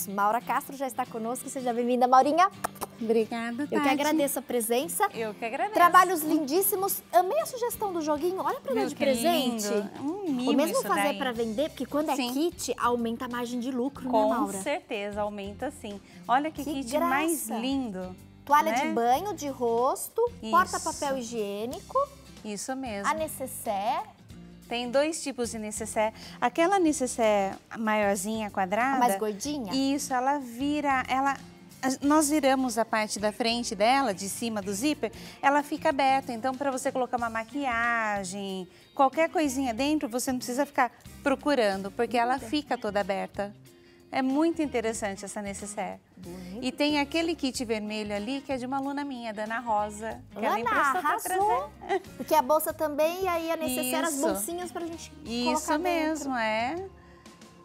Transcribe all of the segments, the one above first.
Maura Castro já está conosco, seja bem-vinda, Maurinha. Obrigada, Tati. Eu que agradeço a presença. Eu que agradeço. Trabalhos lindíssimos. Amei a sugestão do joguinho. Olha pra dar de presente. Lindo. Mimo. Ou mesmo isso fazer daí. para vender, porque quando Sim. é kit, aumenta a margem de lucro, né, Com Maura? certeza, aumenta sim. Olha que kit graça. mais lindo. Toalha né? de banho, de rosto, Isso. porta-papel higiênico, Isso mesmo. a nécessaire. Tem dois tipos de nécessaire. Aquela nécessaire maiorzinha, quadrada. A mais gordinha? Isso, ela vira... Nós viramos a parte da frente dela, de cima do zíper, ela fica aberta. Então, para você colocar uma maquiagem, qualquer coisinha dentro, você não precisa ficar procurando, porque ela fica toda aberta. É muito interessante essa nécessaire. E tem aquele kit vermelho ali, que é de uma aluna minha, da Ana Rosa, que ela emprestou pra trazer. Porque a bolsa também, e aí a necessaire, as Isso. bolsinhas pra gente colocar Isso mesmo, é.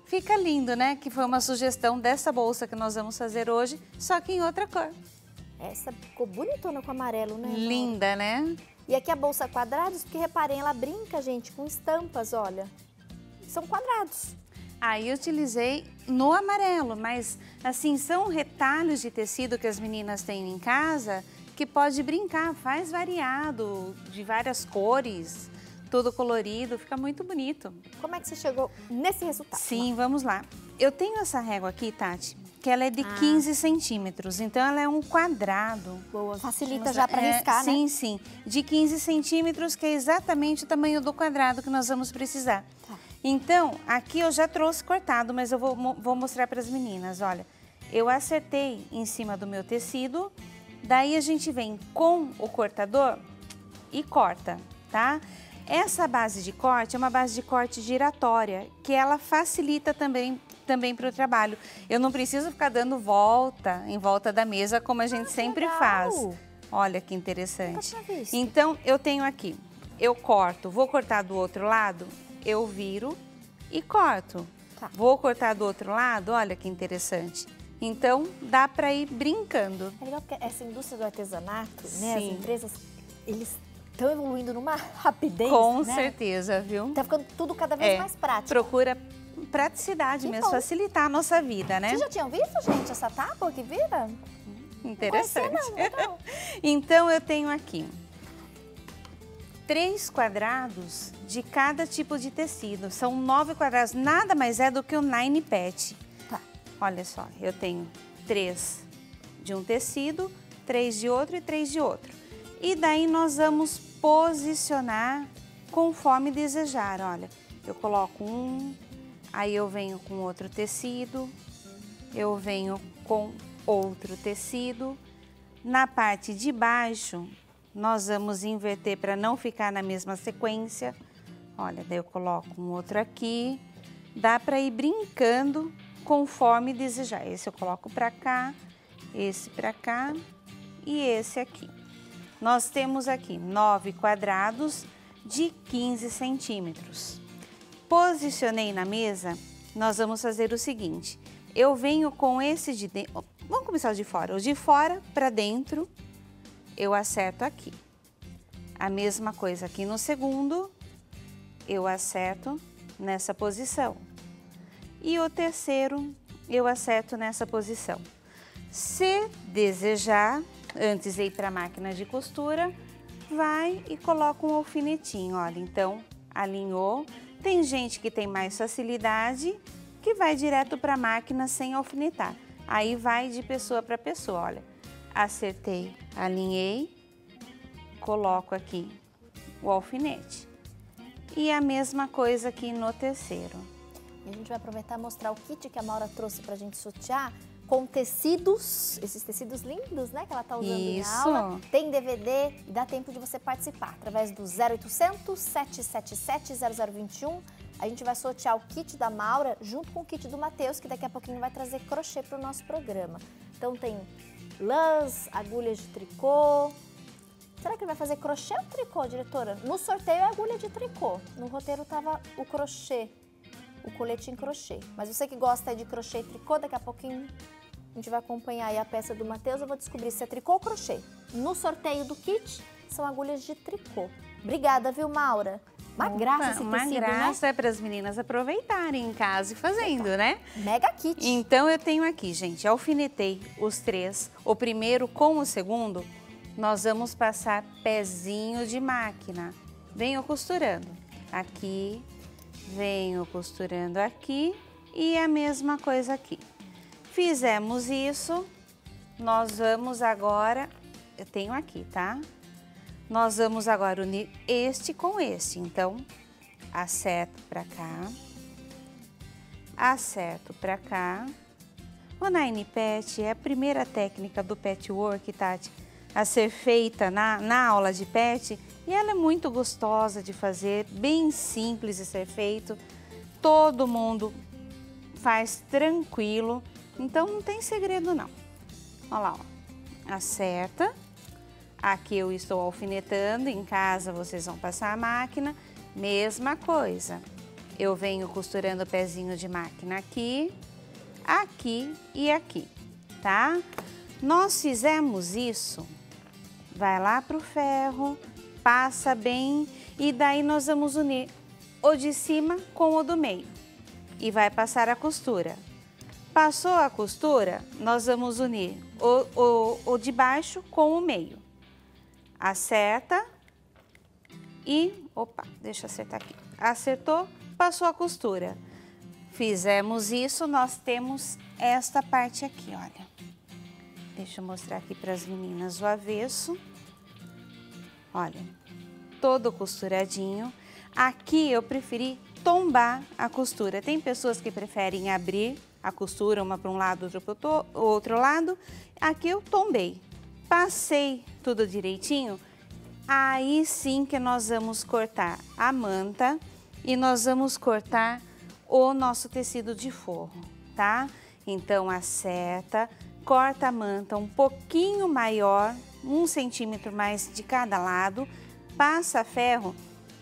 Fica lindo, né? Que foi uma sugestão dessa bolsa que nós vamos fazer hoje, só que em outra cor. Essa ficou bonitona com amarelo, né, Maura? Linda, né? E aqui a bolsa quadrados, porque reparem, ela brinca, gente, com estampas, olha. São quadrados. Aí eu utilizei no amarelo, mas assim, são retalhos de tecido que as meninas têm em casa que pode brincar, faz variado, de várias cores, todo colorido, fica muito bonito. Como é que você chegou nesse resultado? Sim, vamos lá. Eu tenho essa régua aqui, Tati, que ela é de 15 centímetros, então ela é um quadrado. Boa, facilita já para riscar, né? Sim, sim, de 15 centímetros, que é exatamente o tamanho do quadrado que nós vamos precisar. Tá. Então, aqui eu já trouxe cortado, mas eu vou mostrar para as meninas, olha. Eu acertei em cima do meu tecido, daí a gente vem com o cortador e corta, tá? Essa base de corte é uma base de corte giratória, que ela facilita também para o trabalho. Eu não preciso ficar dando volta em volta da mesa, como a gente sempre legal. faz. Olha que interessante. Nunca tinha visto. Então, eu tenho aqui, eu corto, vou cortar do outro lado, eu viro e corto. Tá. Vou cortar do outro lado, olha que interessante. Então, dá para ir brincando. É legal porque essa indústria do artesanato, né, as Sim. empresas, eles estão evoluindo numa rapidez, Com né? certeza, viu? Tá ficando tudo cada vez mais prático. Procura praticidade Que mesmo, bom. facilitar a nossa vida, né? Vocês já tinham visto, gente, essa tábua que vira? Interessante. Não, legal. Então, eu tenho aqui 3 quadrados de cada tipo de tecido. São 9 quadrados, nada mais é do que o Nine Pet. Tá. Olha só, eu tenho 3 de um tecido, 3 de outro e 3 de outro. E daí nós vamos posicionar conforme desejar. Olha, eu coloco um, aí eu venho com outro tecido, eu venho com outro tecido. Na parte de baixo, nós vamos inverter para não ficar na mesma sequência. Olha, daí eu coloco um outro aqui. Dá para ir brincando conforme desejar. Esse eu coloco para cá, esse para cá e esse aqui. Nós temos aqui 9 quadrados de 15 centímetros. Posicionei na mesa, nós vamos fazer o seguinte. Eu venho com esse de dentro, vamos começar o de fora. O de fora para dentro, eu acerto aqui. A mesma coisa aqui no segundo, eu acerto nessa posição. E o terceiro, eu acerto nessa posição. Se desejar, antes de ir para a máquina de costura, vai e coloca um alfinetinho, olha. Então, alinhou. Tem gente que tem mais facilidade, que vai direto para a máquina sem alfinetar. Aí vai de pessoa para pessoa, olha. Acertei, alinhei, coloco aqui o alfinete. E a mesma coisa aqui no terceiro. E a gente vai aproveitar e mostrar o kit que a Maura trouxe pra gente sortear com tecidos, esses tecidos lindos, né, que ela tá usando em aula. Tem DVD e dá tempo de você participar através do 0800 777 0021. A gente vai sortear o kit da Maura junto com o kit do Matheus, que daqui a pouquinho vai trazer crochê para o nosso programa. Então tem lãs, agulhas de tricô. Será que ele vai fazer crochê ou tricô, diretora? No sorteio é agulha de tricô. No roteiro tava o crochê, o colete em crochê. Mas você que gosta de crochê e tricô, daqui a pouquinho a gente vai acompanhar aí a peça do Matheus. Eu vou descobrir se é tricô ou crochê. No sorteio do kit são agulhas de tricô. Obrigada, viu, Maura? Uma graça esse uma tecido, graça, né? é para as meninas aproveitarem em casa e fazendo, né? Mega kit. Então, eu tenho aqui, gente, alfinetei os 3, o primeiro com o segundo, nós vamos passar pezinho de máquina. Venho costurando aqui, venho costurando aqui e a mesma coisa aqui. Fizemos isso, nós vamos agora, eu tenho aqui, tá? Nós vamos agora unir este com este, então, acerto pra cá, acerto pra cá. O Nine Pet é a primeira técnica do patchwork, Tati, a ser feita na aula de pet, e ela é muito gostosa de fazer, bem simples de ser feito, todo mundo faz tranquilo, então não tem segredo não. Olha lá, ó. Acerta. Aqui eu estou alfinetando, em casa vocês vão passar a máquina, mesma coisa. Eu venho costurando o pezinho de máquina aqui, aqui e aqui, tá? Nós fizemos isso, vai lá pro ferro, passa bem e daí nós vamos unir o de cima com o do meio e vai passar a costura. Passou a costura, nós vamos unir o de baixo com o meio. Acerta e, opa, deixa eu acertar aqui. Acertou, passou a costura. Fizemos isso, nós temos esta parte aqui, olha. Deixa eu mostrar aqui para as meninas o avesso. Olha, todo costuradinho. Aqui eu preferi tombar a costura. Tem pessoas que preferem abrir a costura, uma para um lado, outra para o outro lado. Aqui eu tombei. Passei tudo direitinho, aí sim que nós vamos cortar a manta e nós vamos cortar o nosso tecido de forro, tá? Então, acerta, corta a manta um pouquinho maior, 1 centímetro mais de cada lado, passa ferro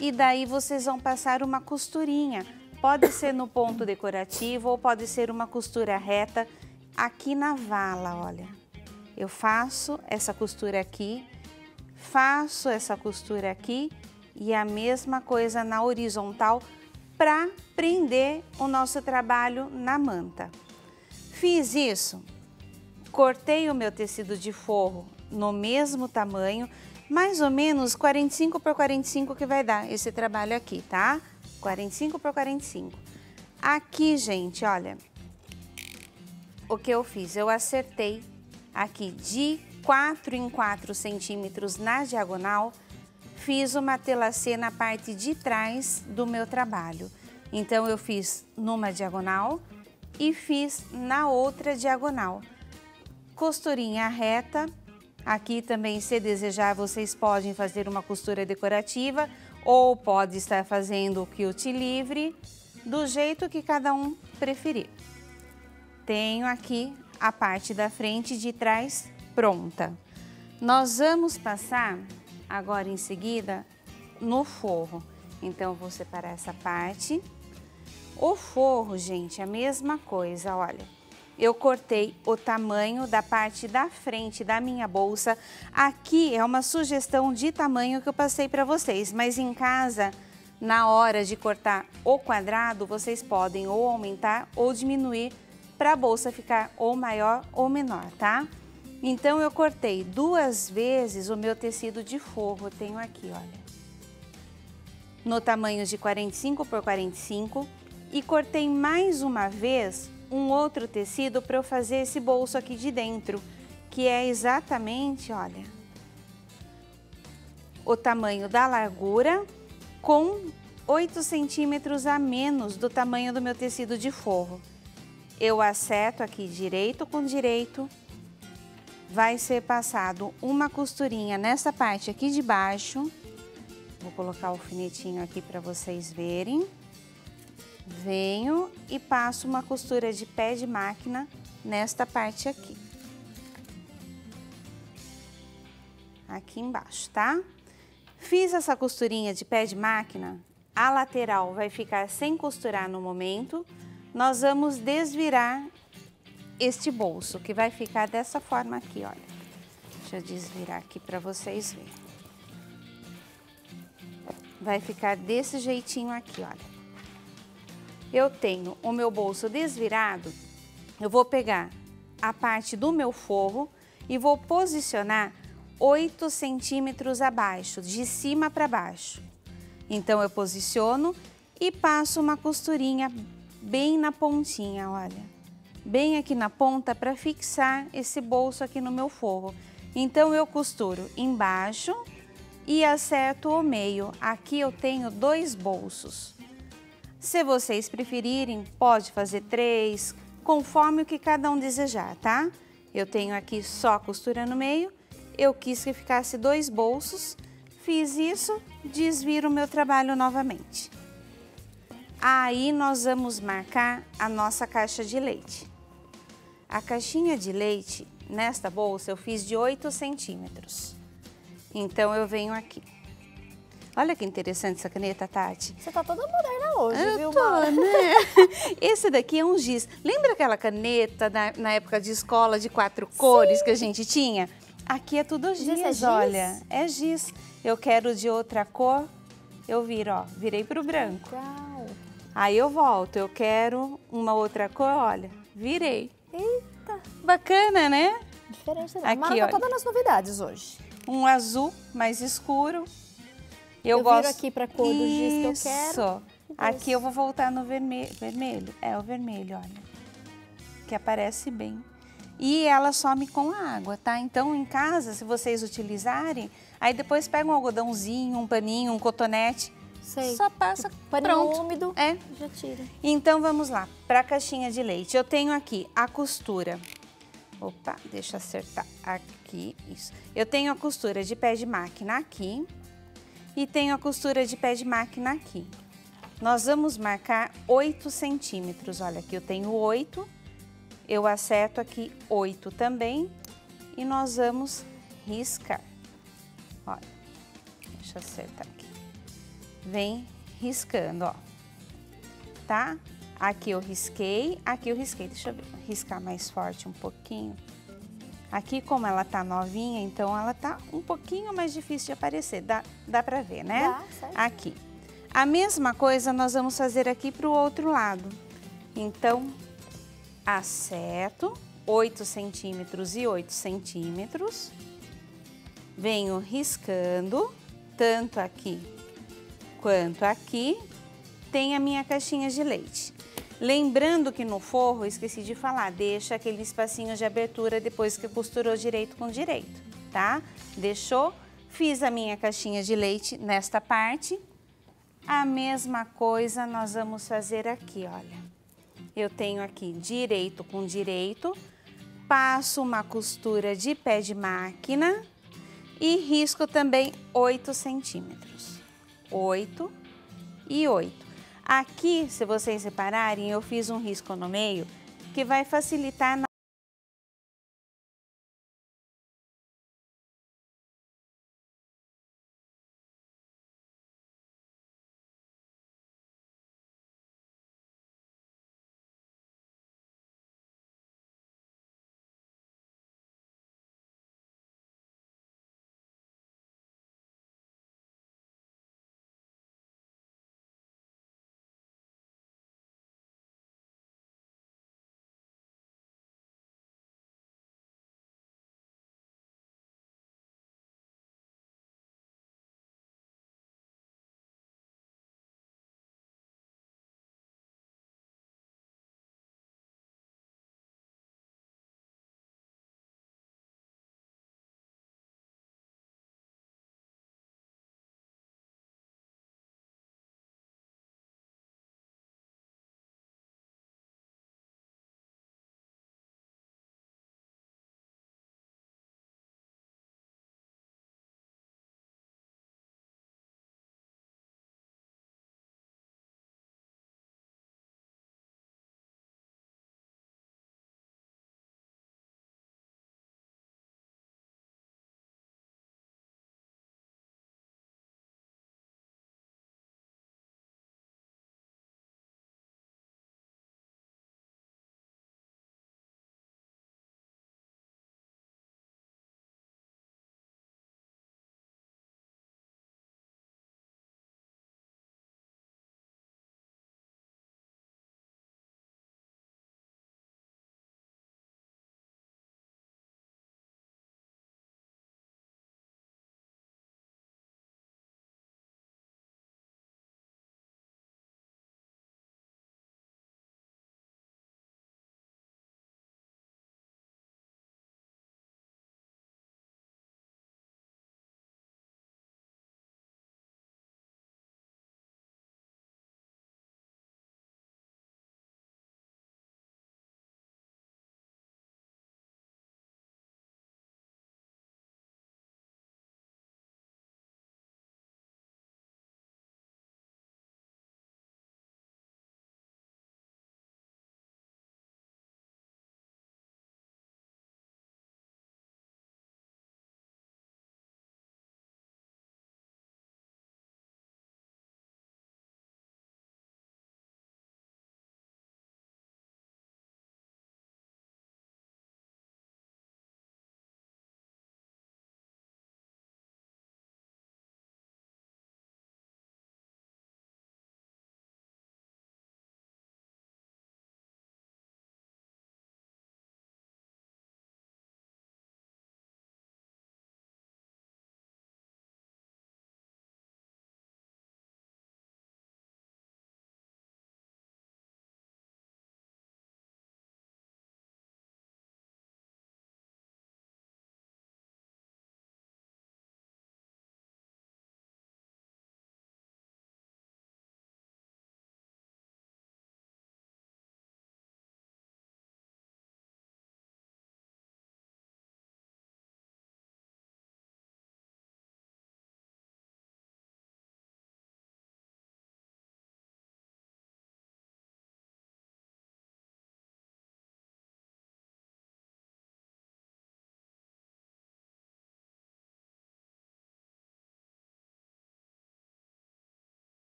e daí vocês vão passar uma costurinha. Pode ser no ponto decorativo ou pode ser uma costura reta aqui na vala, olha. Eu faço essa costura aqui, faço essa costura aqui e a mesma coisa na horizontal para prender o nosso trabalho na manta. Fiz isso, cortei o meu tecido de forro no mesmo tamanho, mais ou menos 45 por 45 que vai dar esse trabalho aqui, tá? 45 por 45. Aqui, gente, olha, o que eu fiz? Eu acertei aqui de 4 em 4 centímetros na diagonal, fiz uma telacê na parte de trás do meu trabalho. Então, eu fiz numa diagonal e fiz na outra diagonal. Costurinha reta, aqui também, se desejar, vocês podem fazer uma costura decorativa ou pode estar fazendo o quilt livre, do jeito que cada um preferir. Tenho aqui a parte da frente e de trás pronta. Nós vamos passar agora em seguida no forro. Então, eu vou separar essa parte. O forro, gente, a mesma coisa, olha. Eu cortei o tamanho da parte da frente da minha bolsa. Aqui é uma sugestão de tamanho que eu passei para vocês, mas em casa, na hora de cortar o quadrado, vocês podem ou aumentar ou diminuir para a bolsa ficar ou maior ou menor, tá? Então, eu cortei 2 vezes o meu tecido de forro, eu tenho aqui, olha. No tamanho de 45 por 45 e cortei mais uma vez um outro tecido para eu fazer esse bolso aqui de dentro, que é exatamente, olha, o tamanho da largura com 8 centímetros a menos do tamanho do meu tecido de forro. Eu acerto aqui direito com direito, vai ser passado uma costurinha nessa parte aqui de baixo. Vou colocar o alfinetinho aqui para vocês verem. Venho e passo uma costura de pé de máquina nesta parte aqui. Aqui embaixo, tá? Fiz essa costurinha de pé de máquina, a lateral vai ficar sem costurar no momento. Nós vamos desvirar este bolso, que vai ficar dessa forma aqui, olha. Deixa eu desvirar aqui para vocês verem. vai ficar desse jeitinho aqui, olha. Eu tenho o meu bolso desvirado, eu vou pegar a parte do meu forro e vou posicionar 8 centímetros abaixo, de cima para baixo. Então, eu posiciono e passo uma costurinha bem na pontinha, olha. Bem aqui na ponta para fixar esse bolso aqui no meu forro. Então, eu costuro embaixo e acerto o meio. Aqui eu tenho 2 bolsos. Se vocês preferirem, pode fazer 3, conforme o que cada um desejar, tá? Eu tenho aqui só costura no meio, eu quis que ficasse 2 bolsos, fiz isso, desviro o meu trabalho novamente. Aí nós vamos marcar a nossa caixa de leite. A caixinha de leite, nesta bolsa, eu fiz de 8 centímetros. Então, eu venho aqui. Olha que interessante essa caneta, Tati. Você tá toda moderna hoje, viu, Mara? Né? Esse daqui é um giz. Lembra aquela caneta na época de escola de 4 cores que a gente tinha? Aqui é tudo giz, olha. É giz. Eu quero de outra cor, eu viro, ó. Virei pro branco. Legal. Aí eu volto, eu quero uma outra cor, olha. Virei. Eita. Bacana, né? Diferente. Aqui, a Mara tá toda nas novidades hoje. Um azul mais escuro. Eu gosto... viro aqui pra cor do giz que eu quero. Isso. Aqui eu vou voltar no vermelho. É o vermelho, olha. Que aparece bem. E ela some com a água, tá? Então, em casa, se vocês utilizarem, aí depois pega um algodãozinho, um paninho, um cotonete. Sei. Só passa, paninho pronto. Úmido, já tira. Então, vamos lá. Pra caixinha de leite, eu tenho aqui a costura. Opa, deixa eu acertar aqui, isso. Eu tenho a costura de pé de máquina aqui. E tenho a costura de pé de máquina aqui. Nós vamos marcar 8 centímetros. Olha, aqui eu tenho 8. Eu acerto aqui 8 também. E nós vamos riscar. Olha, deixa eu acertar aqui. Vem riscando, ó. Tá? Aqui eu risquei, aqui eu risquei. Deixa eu riscar mais forte um pouquinho. Aqui, como ela tá novinha, então ela tá um pouquinho mais difícil de aparecer. Dá pra ver, né? Dá, certo. Aqui. A mesma coisa nós vamos fazer aqui pro outro lado. Então, acerto 8 centímetros e 8 centímetros. Venho riscando, tanto aqui quanto aqui. Tem a minha caixinha de leite. Lembrando que no forro, eu esqueci de falar, deixa aquele espacinho de abertura depois que costurou direito com direito, tá? Deixou, fiz a minha caixinha de leite nesta parte. A mesma coisa nós vamos fazer aqui, olha. Eu tenho aqui direito com direito, passo uma costura de pé de máquina e risco também 8 centímetros. 8 e 8. Aqui, se vocês repararem, eu fiz um risco no meio que vai facilitar